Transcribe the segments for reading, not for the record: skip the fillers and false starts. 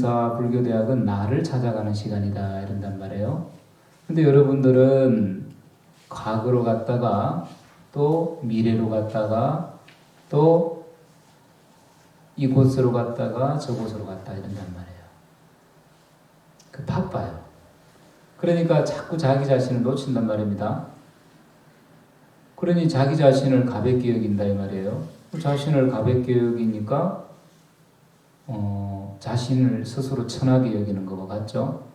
성사 불교대학은 나를 찾아가는 시간이다 이런단 말이에요. 근데 여러분들은 과거로 갔다가 또 미래로 갔다가 또 이곳으로 갔다가 저곳으로 갔다 이런단 말이에요. 그 바빠요. 그러니까 자꾸 자기 자신을 놓친단 말입니다. 그러니 자기 자신을 가볍게 여긴다 이 말이에요. 자신을 가볍게 여기니까 자신을 스스로 천하게 여기는 것과 같죠.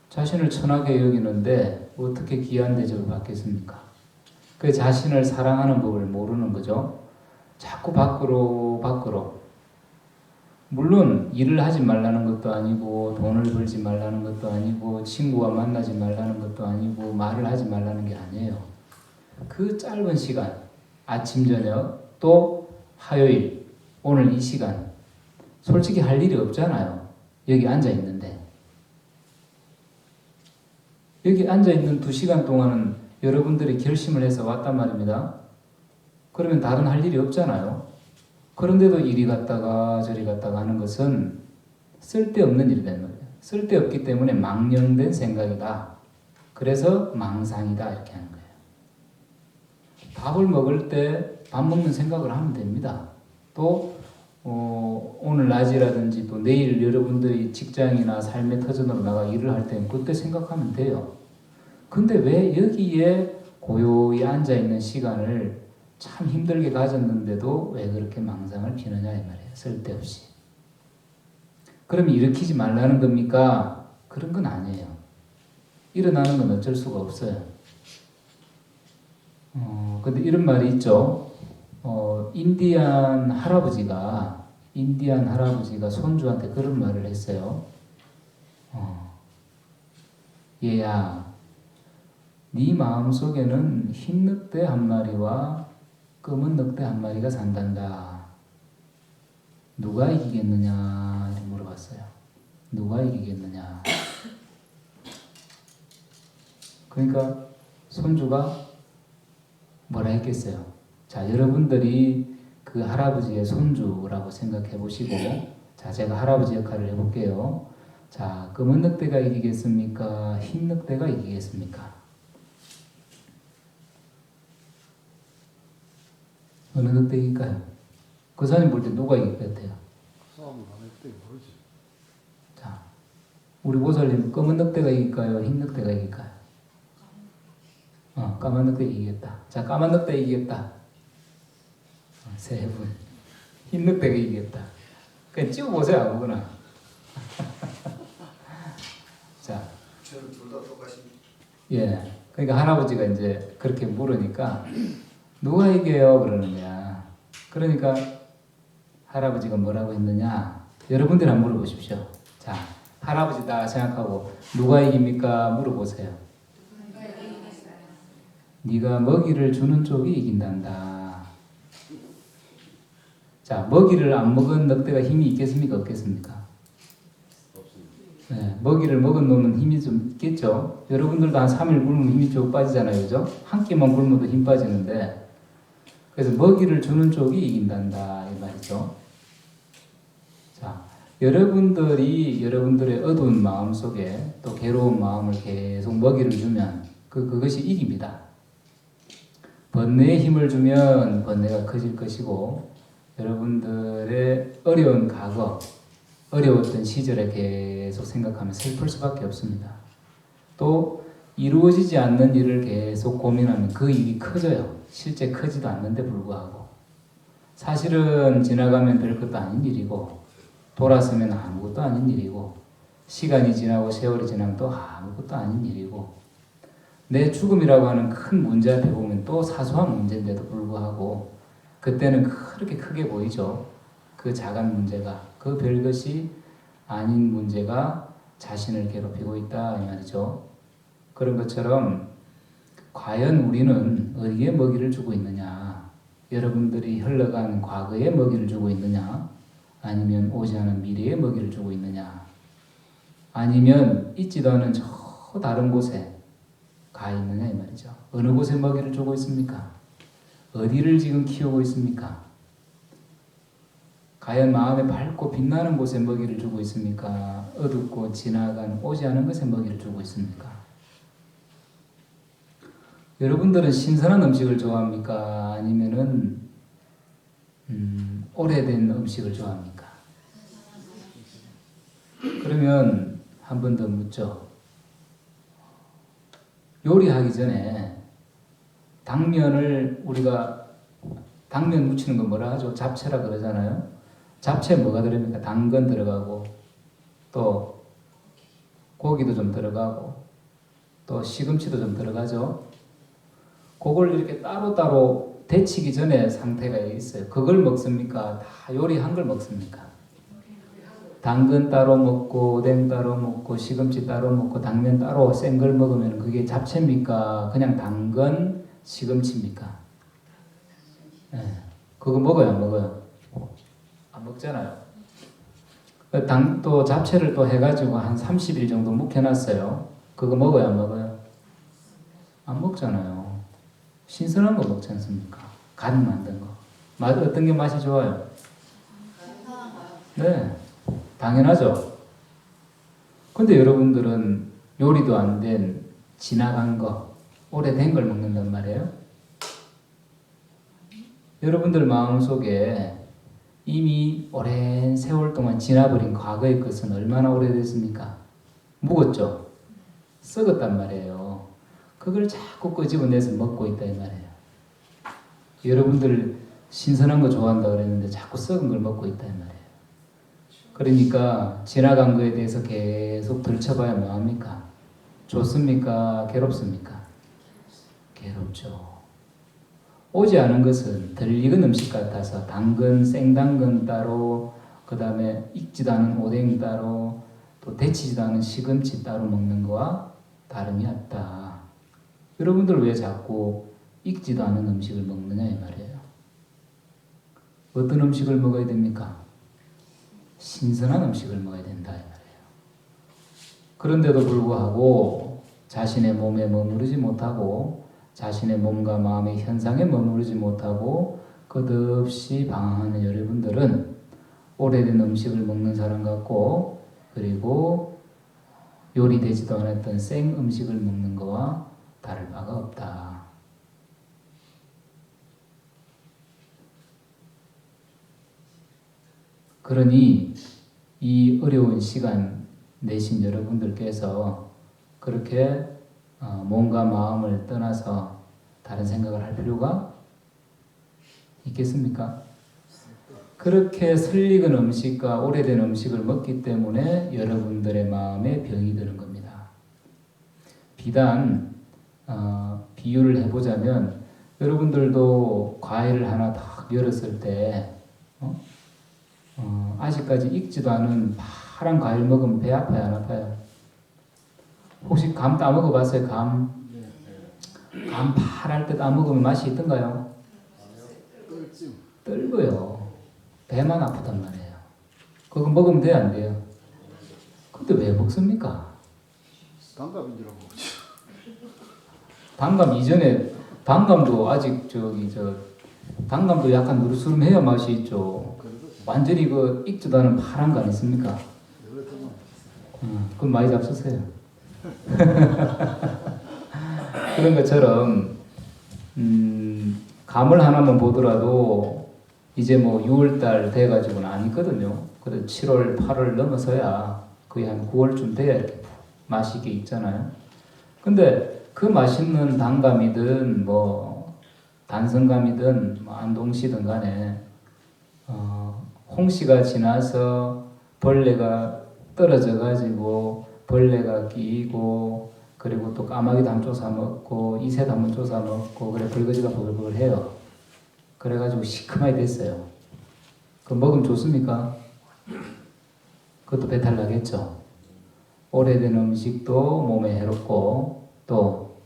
자신을 천하게 여기는데 어떻게 귀한 대접을 받겠습니까? 그 자신을 사랑하는 법을 모르는 거죠. 자꾸 밖으로. 물론 일을 하지 말라는 것도 아니고 돈을 벌지 말라는 것도 아니고 친구와 만나지 말라는 것도 아니고 말을 하지 말라는 게 아니에요. 그 짧은 시간, 아침 저녁 또 화요일 오늘 이 시간 솔직히 할 일이 없잖아요. 여기 앉아 있는데 여기 앉아 있는 2시간 동안은 여러분들이 결심을 해서 왔단 말입니다. 그러면 다른 할 일이 없잖아요. 그런데도 이리 갔다가 저리 갔다가 하는 것은 쓸데없는 일이란 말이에요. 쓸데없기 때문에 망령된 생각이다. 그래서 망상이다 이렇게 하는 거예요. 밥을 먹을 때 밥 먹는 생각을 하면 됩니다. 또 오늘 낮이라든지 또 내일 여러분들이 직장이나 삶의 터전으로 나가 일을 할 때는 그때 생각하면 돼요. 근데 왜 여기에 고요히 앉아있는 시간을 참 힘들게 가졌는데도 왜 그렇게 망상을 피느냐 이 말이에요. 쓸데없이. 그럼 일으키지 말라는 겁니까? 그런 건 아니에요. 일어나는 건 어쩔 수가 없어요. 근데 이런 말이 있죠. 인디안 할아버지가 손주한테 그런 말을 했어요. 얘야, 네 마음속에는 흰 늑대 한 마리와 검은 늑대 한 마리가 산단다. 누가 이기겠느냐? 이렇게 물어봤어요. 누가 이기겠느냐? 그러니까 손주가 뭐라 했겠어요? 자, 여러분들이 그 할아버지의 손주라고 생각해 보시고, 자, 제가 할아버지 역할을 해볼게요. 자, 검은 늑대가 이기겠습니까? 흰 늑대가 이기겠습니까? 어느 늑대 이길까요? 그 사람이 볼 때 누가 이길 것 같아요? 그 사람은 안 했대 모르지. 자, 우리 보살님 검은 늑대가 이길까요? 흰 늑대가 이길까요? 까만 늑대 이기겠다. 자, 까만 늑대 이기겠다. 3분. 흰 늑대가 이기겠다. 그냥 찍어보세요, 아무거나. 자. 저는 둘 다 똑같습니다. 예. 그러니까 할아버지가 이제 그렇게 물으니까, 누가 이겨요? 그러는 거야. 그러니까 할아버지가 뭐라고 했느냐? 여러분들 한번 물어보십시오. 자, 할아버지 다 생각하고, 누가 이깁니까? 물어보세요. 네가 먹이를 주는 쪽이 이긴단다. 자, 먹이를 안 먹은 늑대가 힘이 있겠습니까? 없겠습니까? 네, 먹이를 먹은 놈은 힘이 좀 있겠죠? 여러분들도 한 3일 굶으면 힘이 쭉 빠지잖아요. 그죠? 한 끼만 굶어도 힘 빠지는데, 그래서 먹이를 주는 쪽이 이긴단다. 이 말이죠. 자, 여러분들의 어두운 마음 속에 또 괴로운 마음을 계속 먹이를 주면 그것이 이깁니다. 번뇌에 힘을 주면 번뇌가 커질 것이고, 여러분들의 어려운 과거, 어려웠던 시절에 계속 생각하면 슬플 수밖에 없습니다. 또 이루어지지 않는 일을 계속 고민하면 그 일이 커져요. 실제 크지도 않는데 불구하고. 사실은 지나가면 별것도 아닌 일이고, 돌아서면 아무것도 아닌 일이고, 시간이 지나고 세월이 지나면 또 아무것도 아닌 일이고, 내 죽음이라고 하는 큰 문제 앞에 보면 또 사소한 문제인데도 불구하고 그때는 그렇게 크게 보이죠. 그 작은 문제가, 그 별것이 아닌 문제가 자신을 괴롭히고 있다 이 말이죠. 그런 것처럼 과연 우리는 어디에 먹이를 주고 있느냐? 여러분들이 흘러간 과거에 먹이를 주고 있느냐? 아니면 오지 않은 미래에 먹이를 주고 있느냐? 아니면 있지도 않은 저 다른 곳에 가 있느냐 이 말이죠. 어느 곳에 먹이를 주고 있습니까? 어디를 지금 키우고 있습니까? 과연 마음에 밝고 빛나는 곳에 먹이를 주고 있습니까? 어둡고 지나간 오지 않은 것에 먹이를 주고 있습니까? 여러분들은 신선한 음식을 좋아합니까? 아니면은 오래된 음식을 좋아합니까? 그러면 한 번 더 묻죠. 요리하기 전에 당면을 우리가 당면 무치는 거 뭐라 하죠? 잡채라 그러잖아요. 잡채에 뭐가 들어갑니까? 당근 들어가고 또 고기도 좀 들어가고 또 시금치도 좀 들어가죠. 그걸 이렇게 따로따로 데치기 전에 상태가 있어요. 그걸 먹습니까? 다 요리한 걸 먹습니까? 당근 따로 먹고 오뎅 따로 먹고 시금치 따로 먹고 당면 따로 센 걸 먹으면 그게 잡채입니까? 그냥 당근 시금치입니까? 네. 그거 먹어요 안 먹어요? 안 먹잖아요. 또 잡채를 또 해가지고 한 30일 정도 묵혀놨어요. 그거 먹어요 안 먹어요? 안 먹잖아요. 신선한 거 먹지 않습니까? 간 만든 거. 어떤 게 맛이 좋아요? 네, 당연하죠. 근데 여러분들은 요리도 안 된 지나간 거, 오래된 걸 먹는단 말이에요. 여러분들 마음속에 이미 오랜 세월 동안 지나버린 과거의 것은 얼마나 오래됐습니까? 묵었죠? 썩었단 말이에요. 그걸 자꾸 끄집어내서 먹고 있다 이 말이에요. 여러분들 신선한 거 좋아한다 그랬는데 자꾸 썩은 걸 먹고 있다 이 말이에요. 그러니까 지나간 거에 대해서 계속 들춰봐야 뭐합니까? 좋습니까? 괴롭습니까? 괴롭죠. 오지 않은 것은 덜 익은 음식 같아서 당근, 생당근 따로, 그 다음에 익지도 않은 오뎅 따로, 또 데치지도 않은 시금치 따로 먹는 거와 다름이 없다. 여러분들 왜 자꾸 익지도 않은 음식을 먹느냐 이 말이에요. 어떤 음식을 먹어야 됩니까? 신선한 음식을 먹어야 된다 이 말이에요. 그런데도 불구하고 자신의 몸에 머무르지 못하고 자신의 몸과 마음의 현상에 머무르지 못하고 끝없이 방황하는 여러분들은 오래된 음식을 먹는 사람 같고, 그리고 요리되지도 않았던 생 음식을 먹는 것과 다를 바가 없다. 그러니 이 어려운 시간 내신 여러분들께서 그렇게 몸과 마음을 떠나서 다른 생각을 할 필요가 있겠습니까? 그렇게 설익은 음식과 오래된 음식을 먹기 때문에 여러분들의 마음에 병이 드는 겁니다. 비단 비유를 해보자면 여러분들도 과일을 하나 딱 열었을 때 아직까지 익지도 않은 파란 과일 먹으면 배 아파요 안 아파요? 혹시 감 따먹어봤어요? 감 파랄 때 따먹으면 맛이 있던가요? 떨고요. 배만 아프단 말이에요. 그거 먹으면 돼요 안 돼요? 근데 왜 먹습니까? 단감인 줄 알고. 단감 이전에 단감도 아직 단감도 약간 누르스름해야 맛이 있죠. 완전히 그 익지도 않은 파란 거 아니습니까? 그럼 많이 잡수세요. 그런 것처럼 감을 하나만 보더라도 이제 뭐 6월달 돼가지고는 아니거든요. 그래도 7월, 8월 넘어서야 거의 한 9월쯤 돼야 이렇게 맛있게 있잖아요. 근데 그 맛있는 단감이든 뭐 단성감이든 뭐 안동시든 간에 홍시가 지나서 벌레가 떨어져 가지고 벌레가 끼고, 그리고 또 까마귀도 한번 쫓아 먹고 이새도 한번 쫓아 먹고, 그래 벌거지가 버글버글 해요. 그래가지고 시큼하게 됐어요. 그 먹으면 좋습니까? 그것도 배탈 나겠죠. 오래된 음식도 몸에 해롭고 또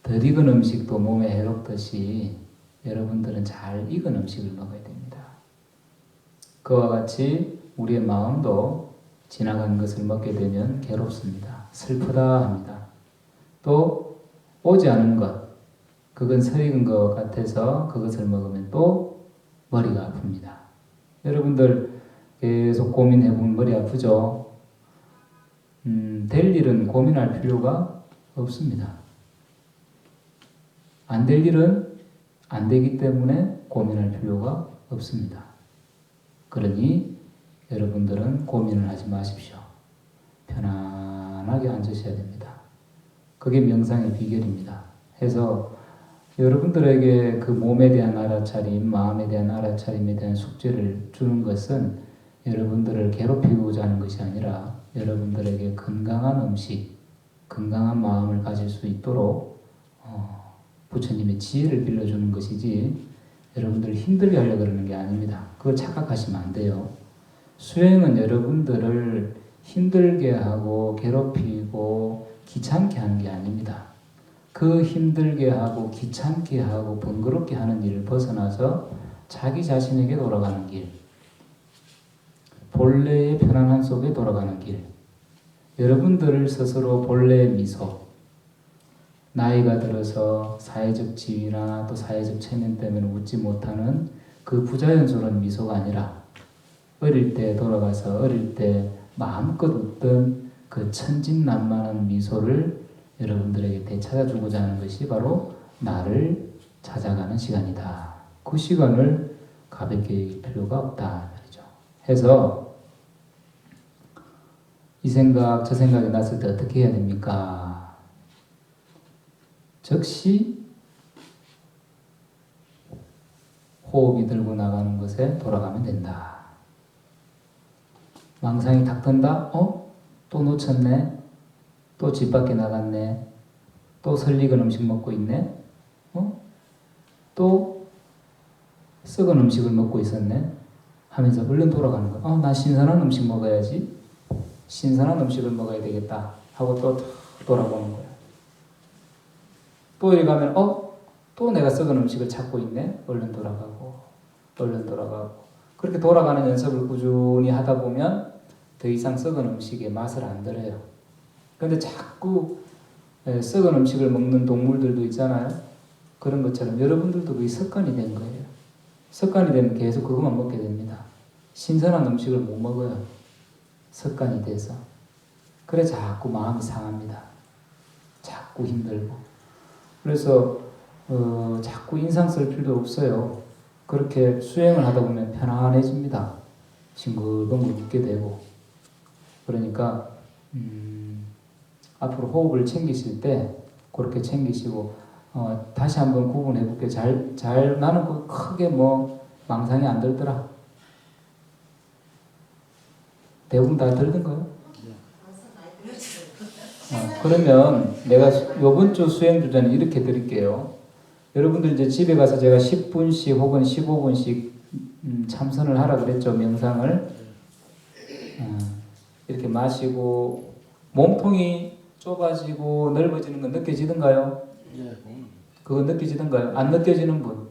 덜 익은 음식도 몸에 해롭듯이 여러분들은 잘 익은 음식을 먹어야 됩니다. 그와 같이 우리의 마음도 지나간 것을 먹게 되면 괴롭습니다. 슬프다 합니다. 또 오지 않은 것, 그건 서 익은 것 같아서 그것을 먹으면 또 머리가 아픕니다. 여러분들 계속 고민해보면 머리 아프죠? 될 일은 고민할 필요가 없습니다. 안 될 일은 안 되기 때문에 고민할 필요가 없습니다. 그러니 여러분들은 고민을 하지 마십시오. 편안하게 앉으셔야 됩니다. 그게 명상의 비결입니다. 해서 여러분들에게 그 몸에 대한 알아차림, 마음에 대한 알아차림에 대한 숙제를 주는 것은 여러분들을 괴롭히고자 하는 것이 아니라 여러분들에게 건강한 음식, 건강한 마음을 가질 수 있도록 부처님의 지혜를 빌려주는 것이지 여러분들을 힘들게 하려고 그러는 게 아닙니다. 그걸 착각하시면 안 돼요. 수행은 여러분들을 힘들게 하고 괴롭히고 귀찮게 하는 게 아닙니다. 그 힘들게 하고 귀찮게 하고 번거롭게 하는 일을 벗어나서 자기 자신에게 돌아가는 길, 본래의 편안한 속에 돌아가는 길, 여러분들 스스로 본래의 미소, 나이가 들어서 사회적 지위나 또 사회적 체면 때문에 웃지 못하는 그 부자연스러운 미소가 아니라 어릴 때 돌아가서 어릴 때 마음껏 웃던 그 천진난만한 미소를 여러분들에게 되찾아주고자 하는 것이 바로 나를 찾아가는 시간이다. 그 시간을 가볍게 여길 필요가 없다 말이죠. 해서 이 생각 저 생각이 났을 때 어떻게 해야 됩니까? 즉시 호흡이 들고 나가는 것에 돌아가면 된다. 망상이 탁 든다? 또 놓쳤네? 또 집 밖에 나갔네? 또 설익은 음식 먹고 있네? 또 썩은 음식을 먹고 있었네? 하면서 얼른 돌아가는 거야. 나 신선한 음식 먹어야지. 신선한 음식을 먹어야 되겠다. 하고 또 돌아보는 거야. 또 이리 가면 또 내가 썩은 음식을 찾고 있네? 얼른 돌아가고 얼른 돌아가고 그렇게 돌아가는 연습을 꾸준히 하다 보면 더 이상 썩은 음식의 맛을 안 들어요. 그런데 자꾸 썩은 음식을 먹는 동물들도 있잖아요. 그런 것처럼 여러분들도 그게 습관이 된 거예요. 습관이 되면 계속 그것만 먹게 됩니다. 신선한 음식을 못 먹어요. 습관이 돼서. 그래 자꾸 마음이 상합니다. 자꾸 힘들고. 그래서 자꾸 인상 쓸 필요 없어요. 그렇게 수행을 하다 보면 편안해집니다. 싱글벙글 웃게 되고. 그러니까 앞으로 호흡을 챙기실 때 그렇게 챙기시고 다시 한번 구분해 볼게요. 나는 그 크게 망상이 안 들더라. 대부분 다 들던 거예요? 그러면 내가 이번 주 수행 주제는 이렇게 드릴게요. 여러분들 이제 집에 가서 제가 10분씩 혹은 15분씩 참선을 하라 그랬죠. 명상을. 이렇게 마시고 몸통이 좁아지고 넓어지는 건 느껴지던가요? 네. 그거 느껴지던가요? 안 느껴지는 분?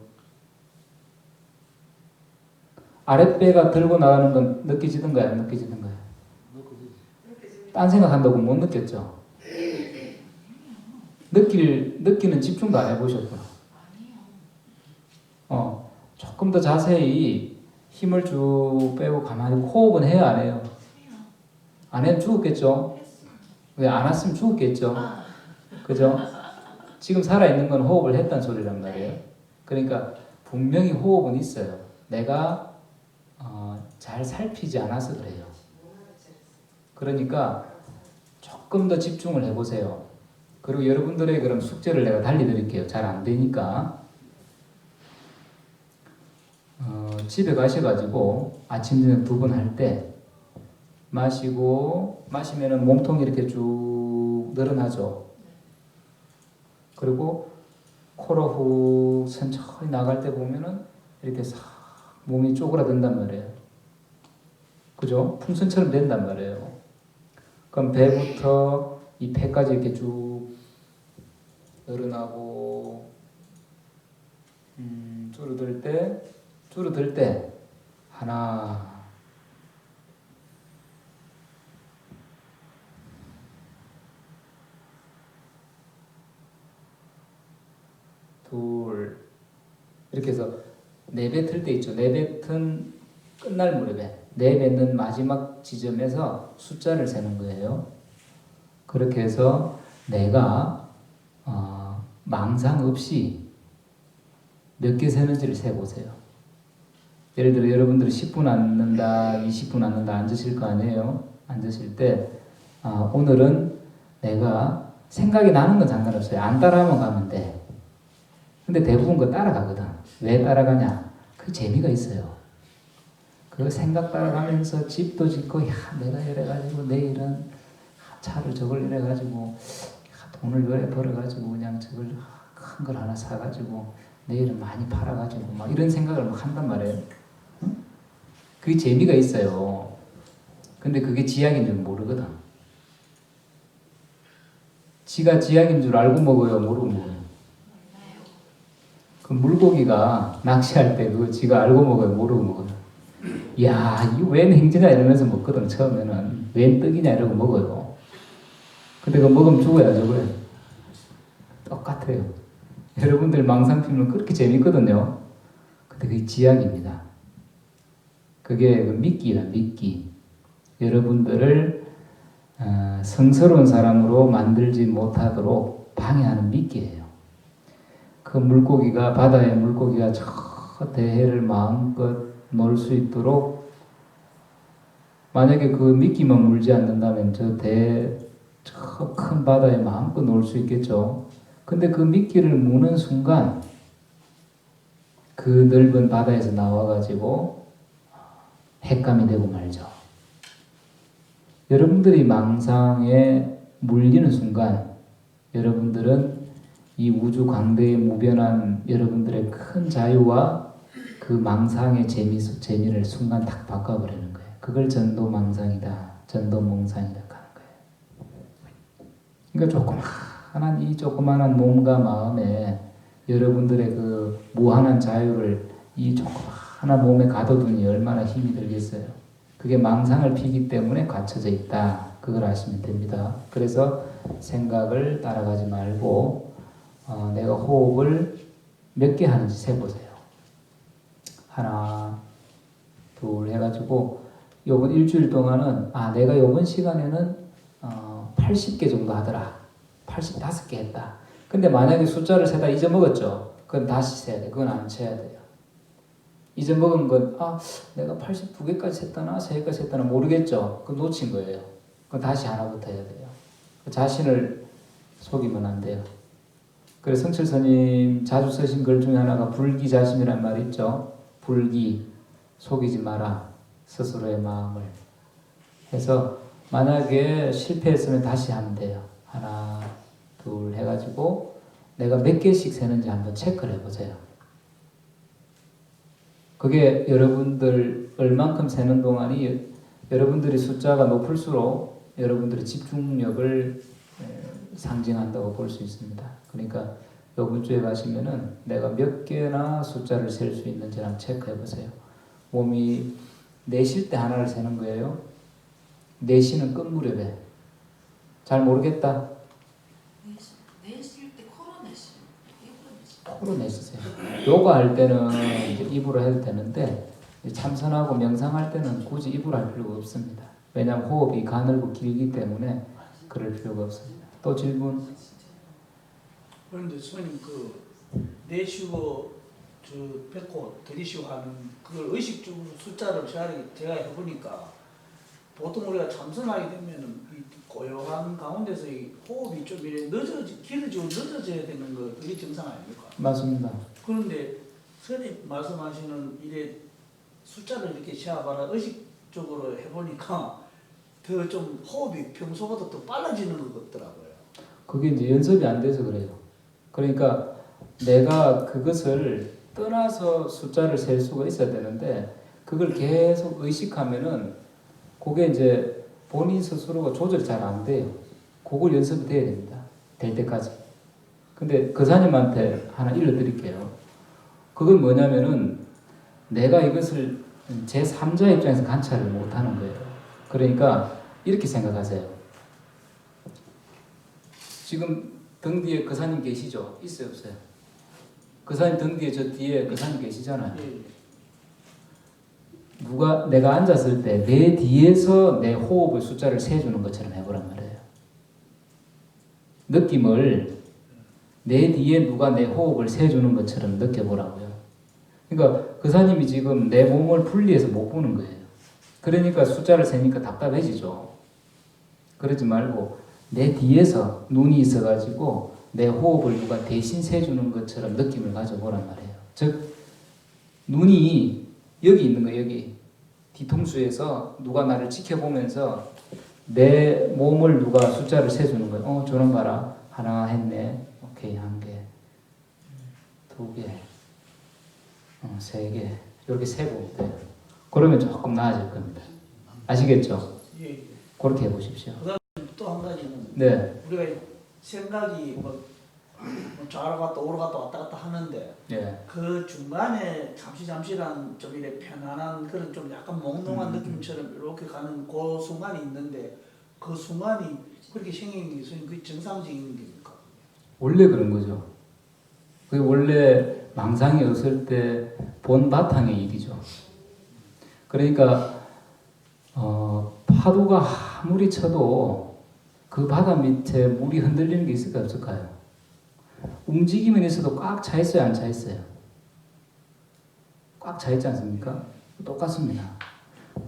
아랫배가 들고 나가는 건 느껴지던가요? 안 느껴지던가요? 딴 생각한다고 못 느꼈죠? 느끼는 집중도 안 해보셨구나. 조금 더 자세히 힘을 쭉 빼고 가만히 호흡은 해야 안 해요? 안 해면 죽었겠죠? 왜 안 했으면 죽었겠죠? 그죠? 지금 살아있는 건 호흡을 했다는 소리란 말이에요. 그러니까 분명히 호흡은 있어요. 내가 잘 살피지 않아서 그래요. 그러니까 조금 더 집중을 해보세요. 그리고 여러분들의 그럼 숙제를 내가 달리 드릴게요. 잘 안 되니까. 집에 가셔가지고 아침 저녁 2번 할 때 마시면은 몸통이 이렇게 쭉 늘어나죠. 그리고 코로 후 천천히 나갈 때 보면은 이렇게 싹 몸이 쪼그라든단 말이에요. 그죠? 풍선처럼 된단 말이에요. 그럼 배부터 이 폐까지 이렇게 쭉 늘어나고 줄어들 때 하나 둘 이렇게 해서 내뱉을 때 있죠. 내뱉은 끝날 무렵에 내뱉는 마지막 지점에서 숫자를 세는 거예요. 그렇게 해서 내가 망상 없이 몇 개 세는지를 세보세요. 예를 들어 여러분들이 10분 앉는다, 20분 앉는다 앉으실 거 아니에요. 앉으실 때 오늘은 내가 생각이 나는 건 상관없어요. 안 따라하면 가면 돼. 근데 대부분 그거 따라가거든. 왜 따라가냐? 그 재미가 있어요. 그 생각 따라가면서 집도 짓고, 야, 내가 이래가지고 내일은 차를 저걸 이래가지고, 돈을 이래 벌어가지고 그냥 저걸 큰 걸 하나 사가지고 내일은 많이 팔아가지고 막 이런 생각을 막 한단 말이에요. 응? 그게 재미가 있어요. 근데 그게 지약인 줄 모르거든. 지가 지약인 줄 알고 먹어요, 모르고 먹어요? 그 물고기가 낚시할 때 그거 지가 알고 먹어요, 모르고 먹어요? 야, 이거 웬 행지냐 이러면서 먹거든. 처음에는 웬 떡이냐 이러고 먹어요. 근데 그거 먹으면 죽어야 저거예요. 똑같아요. 여러분들 망상 피면 그렇게 재밌거든요. 근데 그게 지약입니다. 그게 그 미끼다, 미끼. 여러분들을 성스러운 사람으로 만들지 못하도록 방해하는 미끼예요. 그 물고기가, 바다의 물고기가 저 대해를 마음껏 놀 수 있도록, 만약에 그 미끼만 물지 않는다면 저 큰 바다에 마음껏 놀 수 있겠죠. 근데 그 미끼를 무는 순간 그 넓은 바다에서 나와가지고 횟감이 되고 말죠. 여러분들이 망상에 물리는 순간 여러분들은 이 우주 광대에 무변한 여러분들의 큰 자유와 그 망상의 재미를 순간 딱 바꿔버리는 거예요. 그걸 전도망상이다, 전도몽상이다 하는 거예요. 그러니까 이 조그만한 몸과 마음에 여러분들의 그 무한한 자유를 이 조그만한 몸에 가둬두니 얼마나 힘이 들겠어요. 그게 망상을 피기 때문에 갖춰져 있다. 그걸 아시면 됩니다. 그래서 생각을 따라가지 말고 내가 호흡을 몇 개 하는지 세보세요. 하나, 둘 해가지고 요번 일주일 동안은 내가 요번 시간에는 80개 정도 하더라. 85개 했다. 근데 만약에 숫자를 세다 잊어먹었죠? 그건 다시 세야 돼. 그건 안 세야 돼요. 잊어먹은 건 내가 82개까지 셌다나 3개까지 셌다나 모르겠죠? 그건 놓친 거예요. 그건 다시 하나부터 해야 돼요. 자신을 속이면 안 돼요. 그래서 성철 스님 자주 쓰신 글 중에 하나가 불기자심이란 말이 있죠. 불기, 속이지 마라. 스스로의 마음을. 해서 만약에 실패했으면 다시 하면 돼요. 하나, 둘 해가지고 내가 몇 개씩 세는지 한번 체크를 해보세요. 그게 여러분들 얼만큼 세는 동안이 여러분들이 숫자가 높을수록 여러분들의 집중력을 상징한다고 볼 수 있습니다. 그러니까 이번 주에 가시면은 내가 몇 개나 숫자를 셀 수 있는지 한번 체크해 보세요. 몸이 내쉴 때 하나를 세는 거예요. 내쉬는 끝 무렵에. 잘 모르겠다. 내쉴 때 코로 내쉬고 입으로 내쉬고. 코로 내쉬세요. 요가 할 때는 이제 입으로 해도 되는데 참선하고 명상할 때는 굳이 입으로 할 필요가 없습니다. 왜냐하면 호흡이 가늘고 길기 때문에 그럴 필요가 없습니다. 또 질문? 그런데 스님 내쉬고 뱉고 들이쉬고 하는 그걸 의식적으로 숫자를 제가 해보니까 보통 우리가 참선하게 되면은 이 고요한 가운데서 이 호흡이 좀 이래 길어지고 늦어져야 되는 거 그게 정상 아닙니까? 맞습니다. 그런데 스님 말씀하시는 이래 숫자를 이렇게 세어봐라 의식적으로 해보니까 더 좀 호흡이 평소보다 더 빨라지는 것 같더라고요. 그게 이제 연습이 안 돼서 그래요. 그러니까 내가 그것을 떠나서 숫자를 셀 수가 있어야 되는데 그걸 계속 의식하면은 그게 이제 본인 스스로가 조절이 잘 안 돼요. 그걸 연습이 돼야 됩니다. 될 때까지. 근데 거사님한테 하나 일러드릴게요. 그건 뭐냐면은 내가 이것을 제3자 입장에서 관찰을 못하는 거예요. 그러니까 이렇게 생각하세요. 지금 등 뒤에 거사님 계시죠? 있어요, 없어요? 거사님 등 뒤에 저 뒤에 거사님 계시잖아요. 내가 앉았을 때 내 뒤에서 내 호흡의 숫자를 세주는 것처럼 해보란 말이에요. 느낌을 내 뒤에 누가 내 호흡을 세주는 것처럼 느껴보라고요. 그러니까 그사님이 지금 내 몸을 분리해서 못 보는 거예요. 그러니까 숫자를 세니까 답답해지죠. 그러지 말고 내 뒤에서 눈이 있어가지고 내 호흡을 누가 대신 세주는 것처럼 느낌을 가져보란 말이에요. 즉 눈이 여기 있는 거예요. 여기 뒤통수에서 누가 나를 지켜보면서 내 몸을 누가 숫자를 세주는 거예요. 저런 봐라. 하나 했네. 오케이, 한 개, 두 개, 세 개. 이렇게 세고 돼요. 그러면 조금 나아질 겁니다. 아시겠죠? 예. 그렇게 해보십시오. 그다음에 또 한 가지는 네. 우리가 생각이 뭐 좌로 갔다 오로 갔다 왔다 갔다 하는데 네. 그 중간에 잠시란 좀 이래 편안한 그런 좀 약간 몽롱한 느낌처럼 이렇게 가는 그 순간이 있는데 그 순간이 그렇게 생기는 게 선생님 그게 정상적인 겁니까? 원래 그런 거죠. 그게 원래 망상이 없을 때 본 바탕의 일이죠. 그러니까 파도가 아무리 쳐도 그 바다 밑에 물이 흔들리는 게 있을까요, 없을까요? 움직임은 있어도 꽉 차 있어요, 안 차 있어요? 꽉 차 있지 않습니까? 똑같습니다.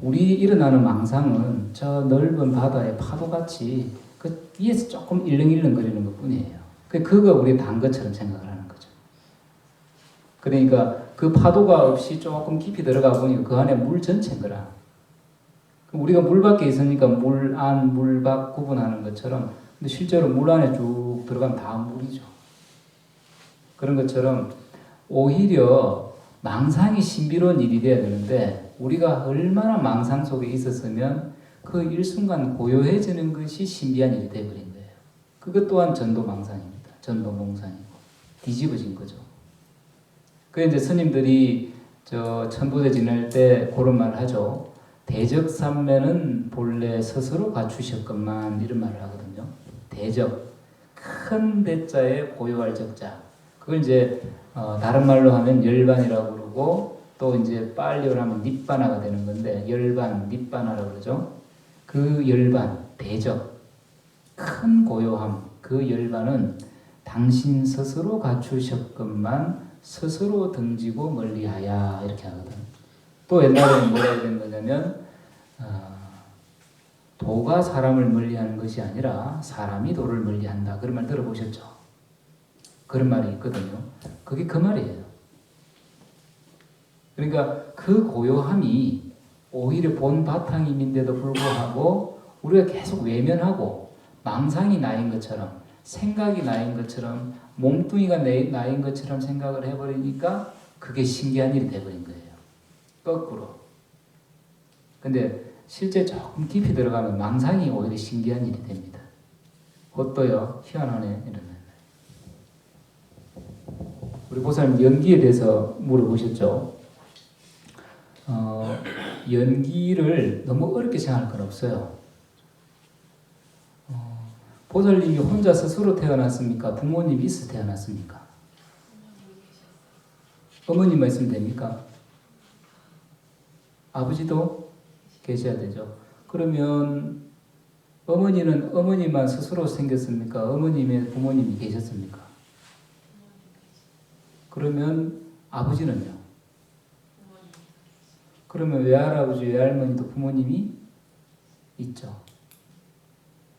우리 일어나는 망상은 저 넓은 바다의 파도같이 그 위에서 조금 일렁일렁거리는 것 뿐이에요. 그거 우리 단 것처럼 생각을 하는 거죠. 그러니까 그 파도가 없이 조금 깊이 들어가 보니까 그 안에 물 전체인 거라. 우리가 물 밖에 있으니까 물 안, 물 밖 구분하는 것처럼 근데 실제로 물 안에 쭉 들어가면 다 물이죠. 그런 것처럼 오히려 망상이 신비로운 일이 돼야 되는데 우리가 얼마나 망상 속에 있었으면 그 일순간 고요해지는 것이 신비한 일이 되어버린 거예요. 그것 또한 전도망상입니다. 전도몽상이고 뒤집어진 거죠. 그래서 이제 스님들이 저 천도제 지낼 때 그런 말을 하죠. 대적삼매는 본래 스스로 갖추셨건만 이런 말을 하거든요. 대적, 큰 대자에 고요할 적자. 그걸 이제 다른 말로 하면 열반이라고 그러고 또 이제 빨리로 하면 닛바나가 되는 건데 열반, 닛바나라고 그러죠. 그 열반, 대적, 큰 고요함, 그 열반은 당신 스스로 갖추셨건만 스스로 등지고 멀리하야 이렇게 하거든. 또 옛날에는 뭐라 해야 되는 거냐면 도가 사람을 멀리하는 것이 아니라 사람이 도를 멀리한다. 그런 말 들어보셨죠? 그런 말이 있거든요. 그게 그 말이에요. 그러니까 그 고요함이 오히려 본 바탕임인데도 불구하고 우리가 계속 외면하고 망상이 나인 것처럼 생각이 나인 것처럼 몸뚱이가 나인 것처럼 생각을 해버리니까 그게 신기한 일이 돼버린 거예요. 거꾸로. 근데 실제 조금 깊이 들어가면 망상이 오히려 신기한 일이 됩니다. 그것도요, 희한하네. 이러면. 우리 보살님 연기에 대해서 물어보셨죠? 연기를 너무 어렵게 생각할 건 없어요. 보살님이 혼자 스스로 태어났습니까? 부모님이 있어 태어났습니까? 어머니만 있으면 됩니까? 아버지도 계셔야 되죠. 그러면 어머니는 어머니만 스스로 생겼습니까? 어머님의 부모님이 계셨습니까? 그러면 아버지는요? 그러면 외할아버지, 외할머니도 부모님이 있죠.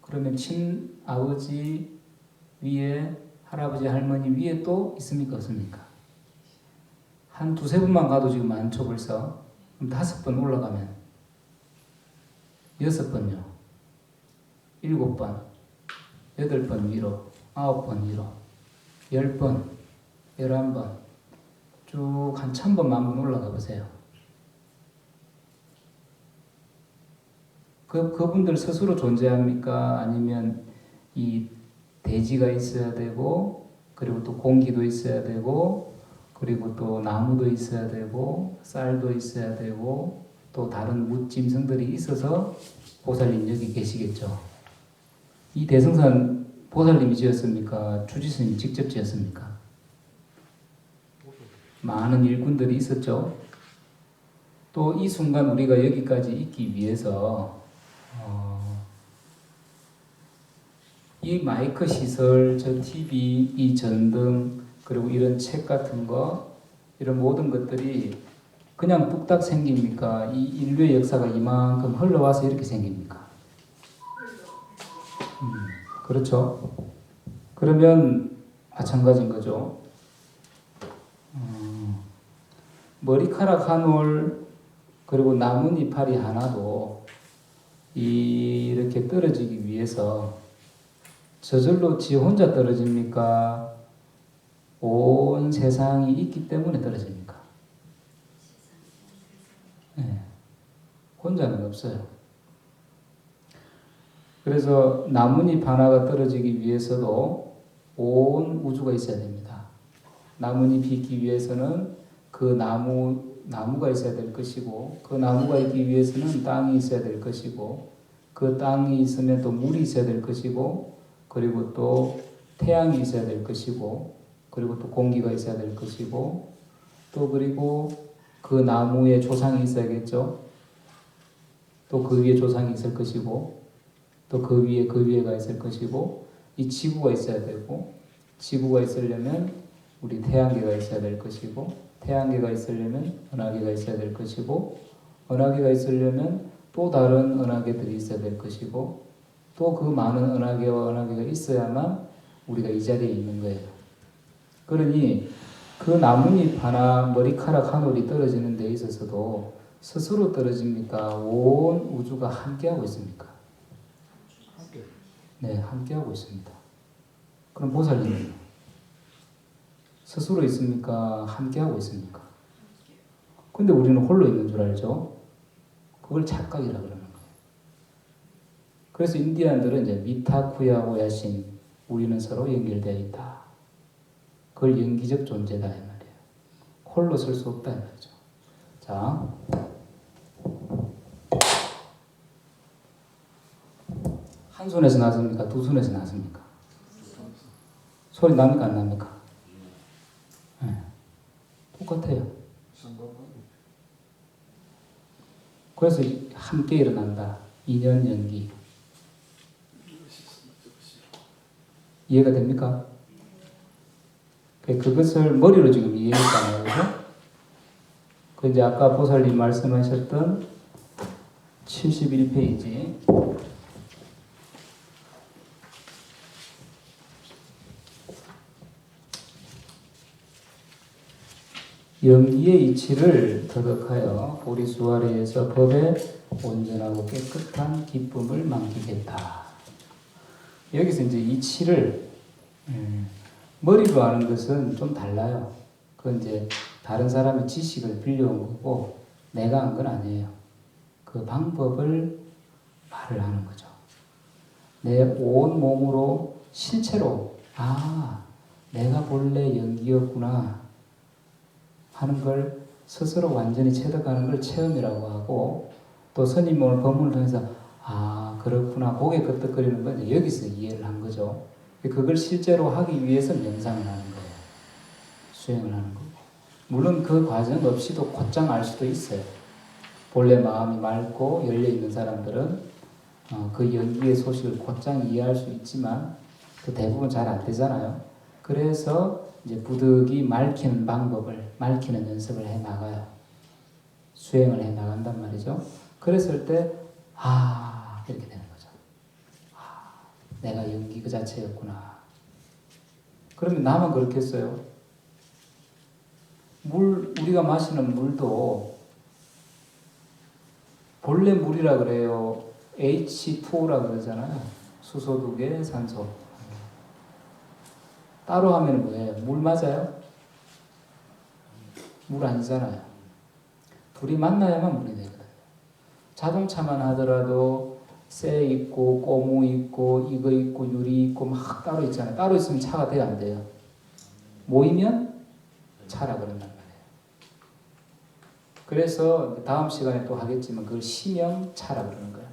그러면 친아버지 위에 할아버지, 할머니 위에 또 있습니까? 없습니까? 한 두세 번만 가도 지금 많죠 벌써. 그럼 5번 올라가면 6번요. 7번, 8번 위로, 9번 위로, 10번, 11번 쭉 한 1000번, 10,000번 올라가 보세요. 그분들 스스로 존재합니까? 아니면 이 대지가 있어야 되고 그리고 또 공기도 있어야 되고 그리고 또 나무도 있어야 되고 쌀도 있어야 되고 또 다른 묻짐승들이 있어서 보살님 여기 계시겠죠. 이 대승산 보살님이 지었습니까? 주지스님이 직접 지었습니까? 많은 일꾼들이 있었죠. 또 이 순간 우리가 여기까지 있기 위해서 이 마이크 시설, 저 TV, 이 전등, 그리고 이런 책 같은 거, 이런 모든 것들이 그냥 뚝딱 생깁니까? 이 인류의 역사가 이만큼 흘러와서 이렇게 생깁니까? 그렇죠. 그러면 마찬가지인 거죠. 머리카락 한 올, 그리고 나뭇이파리 하나도 이렇게 떨어지기 위해서 저절로 지 혼자 떨어집니까? 온 세상이 있기 때문에 떨어집니까? 네. 혼자는 없어요. 그래서 나뭇잎 하나가 떨어지기 위해서도 온 우주가 있어야 됩니다. 나뭇잎이 있기 위해서는 그 나무가 있어야 될 것이고, 그 나무가 있기 위해서는 땅이 있어야 될 것이고, 그 땅이 있으면 또 물이 있어야 될 것이고, 그리고 또 태양이 있어야 될 것이고, 그리고 또 공기가 있어야 될 것이고, 또 그리고 그 나무에 조상이 있어야겠죠. 또 그 위에 조상이 있을 것이고, 또 그 위에가 있을 것이고, 이 지구가 있어야 되고, 지구가 있으려면 우리 태양계가 있어야 될 것이고, 태양계가 있으려면 은하계가 있어야 될 것이고, 은하계가 있으려면 또 다른 은하계들이 있어야 될 것이고, 또 그 많은 은하계와 은하계가 있어야만 우리가 이 자리에 있는 거예요. 그러니 그 나뭇잎 하나, 머리카락 한 올이 떨어지는 데 있어서도 스스로 떨어집니까? 온 우주가 함께하고 있습니까? 함께. 네, 함께하고 있습니다. 그럼 보살님은 스스로 있습니까? 함께하고 있습니까? 근데 우리는 홀로 있는 줄 알죠? 그걸 착각이라 그러는 거예요. 그래서 인디안들은 이제 미타쿠야 오야신, 우리는 서로 연결되어 있다. 그걸 연기적 존재다 이 말이에요. 홀로 설 수 없다 이 말이죠. 자, 한 손에서 나섭니까? 두 손에서 나섭니까? 소리 납니까? 안 납니까? 네. 똑같아요. 그래서 함께 일어난다. 인연 연기. 이해가 됩니까? 그것을 머리로 지금 이해했잖아요. 그죠? 그 이제 아까 보살님 말씀하셨던 71페이지. 연기의 이치를 터득하여 보리수아리에서 법의 온전하고 깨끗한 기쁨을 만끽했다. 여기서 이제 이치를 머리로 아는 것은 좀 달라요. 그건 이제 다른 사람의 지식을 빌려온 거고 내가 한 건 아니에요. 그 방법을 말을 하는 거죠. 내 온 몸으로 실체로 내가 본래 연기였구나 하는 걸 스스로 완전히 체득하는 걸 체험이라고 하고, 또 스님 오늘 법문을 통해서 그렇구나 고개 끄덕거리는 건 여기서 이해를 한 거죠. 그걸 실제로 하기 위해서 명상을 하는 거예요. 수행을 하는 거고. 물론 그 과정 없이도 곧장 알 수도 있어요. 본래 마음이 맑고 열려있는 사람들은 그 연기의 소식을 곧장 이해할 수 있지만 그 대부분 잘 안 되잖아요. 그래서 이제 부득이 맑히는 방법을, 맑히는 연습을 해 나가요. 수행을 해 나간단 말이죠. 그랬을 때 이렇게 되는 거죠. 내가 연기 그 자체였구나. 그러면 나만 그렇겠어요? 우리가 마시는 물도 본래 물이라 그래요. H2O라 그러잖아요. 수소 2개, 산소. 따로 하면 뭐예요? 물 맞아요? 물 아니잖아요. 둘이 만나야만 물이 되거든요. 자동차만 하더라도 쇠 있고 고무 있고 이거 있고 유리 있고 막 따로 있잖아요. 따로 있으면 차가 돼요, 안 돼요? 모이면 차라 그런단 말이에요. 그래서 다음 시간에 또 하겠지만 그걸 심영차라 그러는 거예요.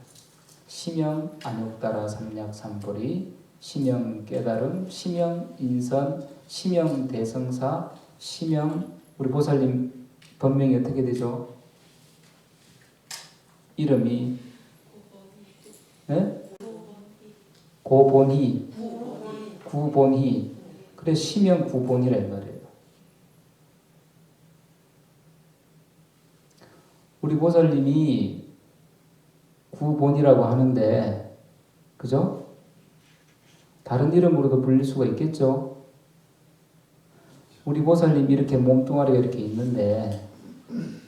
심영 안욕따라 삼약 삼보리, 심영 깨달음, 심영 인선, 심영 대성사, 심영 우리 보살님 법명이 어떻게 되죠? 이름이 네? 고본희, 구본희. 그래서 시명 구본이라 이 말이에요. 우리 보살님이 구본이라고 하는데, 그죠? 다른 이름으로도 불릴 수가 있겠죠? 우리 보살님이 이렇게 몸뚱아리가 이렇게 있는데,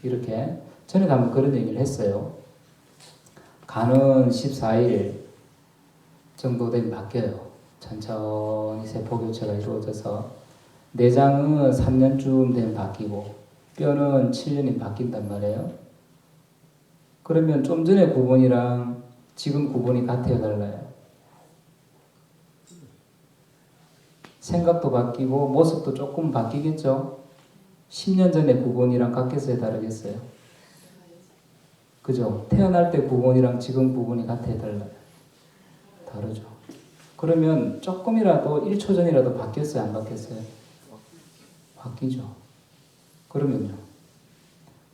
이렇게, 전에 한번 그런 얘기를 했어요. 간은 14일 정도 되면 바뀌어요. 천천히 세포 교체가 이루어져서, 내장은 3년쯤 되면 바뀌고, 뼈는 7년이 바뀐단 말이에요. 그러면 좀 전에 구본이랑 지금 구본이 같아요, 달라요? 생각도 바뀌고 모습도 조금 바뀌겠죠? 10년 전에 구본이랑 같겠어요, 다르겠어요? 그죠? 태어날 때 구본이랑 지금 구본이 같아요, 달라요? 다르죠. 그러면 조금이라도 1초 전이라도 바뀌었어요, 안 바뀌었어요? 바뀌죠. 그러면요,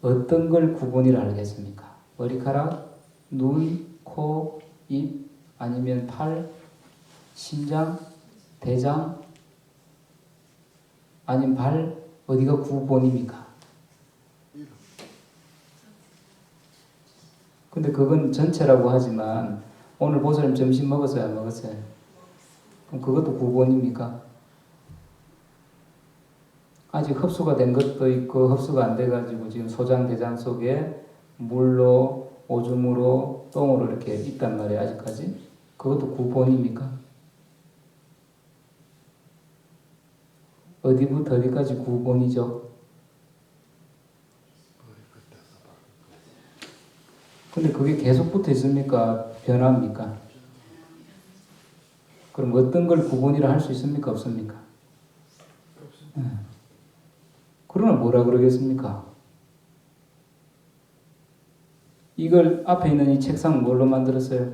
어떤 걸 구본이라 알겠습니까? 머리카락, 눈, 코, 입, 아니면 팔, 심장, 대장, 아니면 발, 어디가 구본입니까? 근데 그건 전체라고 하지만 오늘 보살님 점심 먹었어요, 안 먹었어요? 그럼 그것도 구본입니까? 아직 흡수가 된 것도 있고 흡수가 안 돼가지고 지금 소장, 대장 속에 물로, 오줌으로, 똥으로 이렇게 있단 말이에요, 아직까지. 그것도 구본입니까? 어디부터 어디까지 구본이죠? 근데 그게 계속 붙어 있습니까? 변합니까? 그럼 어떤 걸 구본이라 할 수 있습니까? 없습니까? 그러나 뭐라 그러겠습니까? 이걸 앞에 있는 이 책상 뭘로 만들었어요?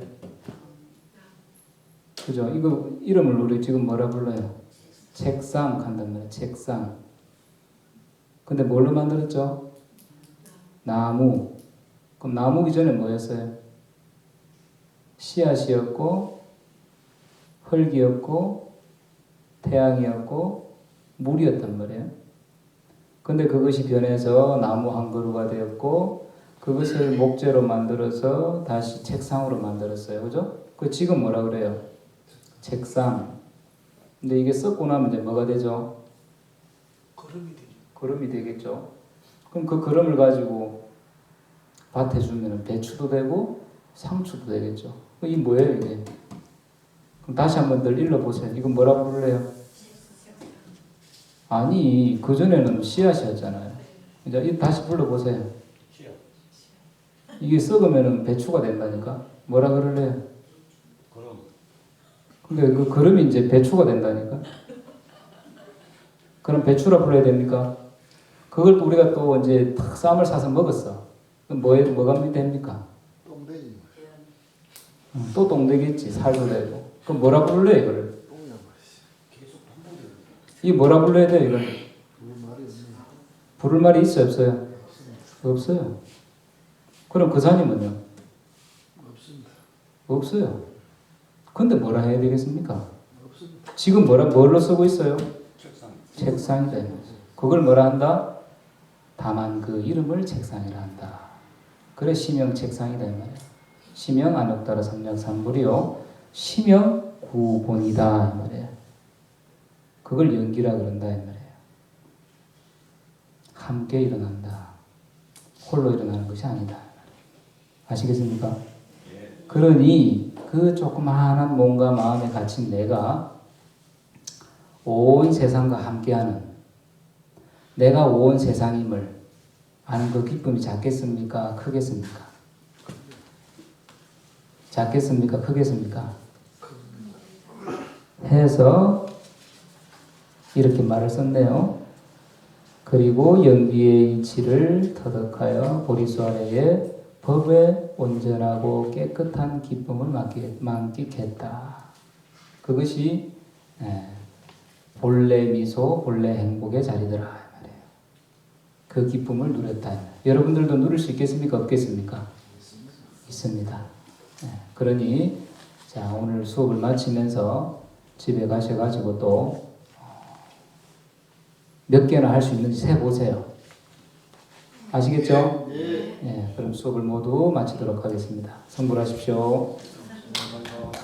그죠? 이거 이름을 우리 지금 뭐라 불러요? 책상 한단 말이에요. 책상. 근데 뭘로 만들었죠? 나무. 그럼 나무기 전에 뭐였어요? 씨앗이었고 흙이었고 태양이었고 물이었단 말이에요. 근데 그것이 변해서 나무 한 그루가 되었고 그것을 목재로 만들어서 다시 책상으로 만들었어요. 그죠? 그 지금 뭐라 그래요? 책상. 근데 이게 썩고 나면 이제 뭐가 되죠? 거름이 되죠. 거름이 되겠죠. 그럼 그 거름을 가지고 밭에 주면 배추도 되고 상추도 되겠죠. 이 뭐예요 이게? 그럼 다시 한번 더 읽어보세요. 이건 뭐라고 부르래요? 아니 그전에는 씨앗이었잖아요. 이제 다시 불러보세요. 이게 썩으면 배추가 된다니까? 뭐라 그럴래요? 근데 그 거름이 이제 배추가 된다니까? 그럼 배추라 불러야 됩니까? 그걸 또 우리가 또 이제 탁 쌈을 싸서 먹었어. 그럼 뭐가 됩니까? 똥돼지. 또 똥되겠지. 살도 되고. 그럼 뭐라 불러요 이거를? 똥이야 이게 뭐라 불러야 돼요 이걸? 말이 없네. 부를 말이 있어요 없어요? 없어요. 그럼 그 산이면요? 없습니다. 없어요. 근데 뭐라 해야 되겠습니까? 없습니다. 지금 뭘로 쓰고 있어요? 책상이다. 그걸 뭐라 한다? 다만 그 이름을 책상이라 한다. 그래 시명 책상이다 이 말이에요. 시명 안옥따라 삼량삼불이요. 시명 구본이다 이 말이에요. 그걸 연기라 그런다 이 말이에요. 함께 일어난다. 홀로 일어나는 것이 아니다. 아시겠습니까? 그러니 그 조그마한 몸과 마음에 갇힌 내가 온 세상과 함께하는 내가 온 세상임을 아는 그 기쁨이 작겠습니까? 크겠습니까? 작겠습니까? 크겠습니까? 해서 이렇게 말을 썼네요. 그리고 연기의 이치를 터득하여 보리수 아래에 법의 온전하고 깨끗한 기쁨을 만끽했다. 그것이 본래 미소, 본래 행복의 자리더라 말이에요. 그 기쁨을 누렸다. 여러분들도 누릴 수 있겠습니까? 없겠습니까? 있습니다. 그러니 자 오늘 수업을 마치면서 집에 가셔가지고 또 몇 개나 할 수 있는지 세보세요. 아시겠죠? 예. 그럼 수업을 모두 마치도록 하겠습니다. 성불하십시오. 감사합니다.